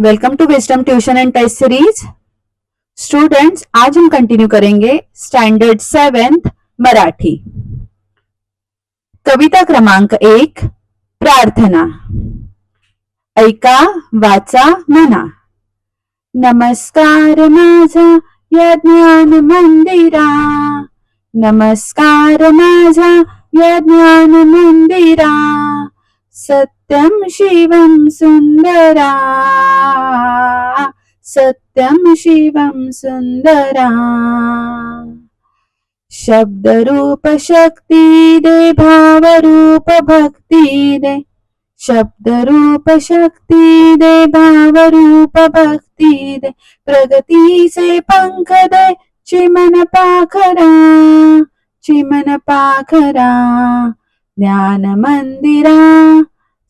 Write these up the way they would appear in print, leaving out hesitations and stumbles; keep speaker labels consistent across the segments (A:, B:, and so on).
A: Welcome to wisdom tuition and test series. Students, आज हम continue करेंगे स्टैंडर्ड 7th मराठी। कविता क्रमांक 1, प्रार्थना। ऐका, वाचा, म्हणा। नमस्कार माझा या ज्ञान मंदिरा, नमस्कार माझा या ज्ञान मंदिरा, सत्यम शिवम सुंदरा, सत्यम शिवम सुंदरा। शब्द रूप शक्ती दे, भाव रूप भक्ती दे, शब्द रूप शक्ती दे, भाव रूप भक्ती दे, प्रगतीचे पंख दे, चिमन पाखरा, चिमन पाखरा, ज्ञान मंदिरा,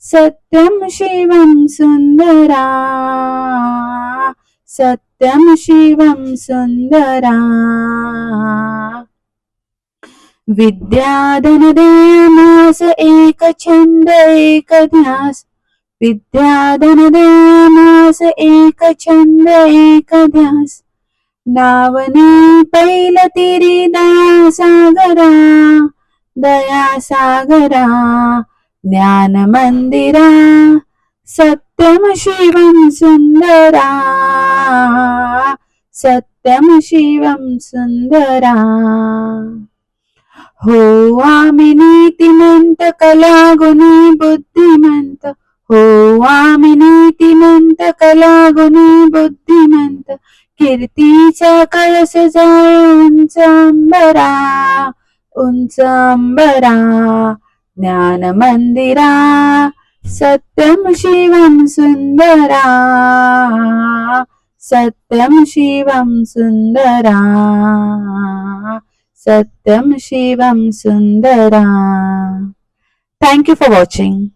A: सत्यम शिवम सुंदरा, सत्यम शिवम सुंदरा। विद्याधन दे आम्हास, एक छंद एक ध्यास, विद्याधन दे आम्हास, एक छंद एक ध्यास, नावनी पैल तिरी दया सागरा, दया सागरा, ज्ञान मंदिरा, सत्यम शिवम सुंदरा, सत्यम शिवम सुंदरा। हो आम्ही नीतिमंत, कलागुणी बुद्धिमंत, हो आम्ही नीतिमंत, कलागुणी बुद्धिमंत, कीर्तीचा कळस जाय उंच अंबरा, उंच अंबरा, ज्ञान मंदिरा, सत्यम शिवम सुंदरा, सत्यम शिवम सुंदरा, सत्यम शिवम सुंदरा। Thank you for watching.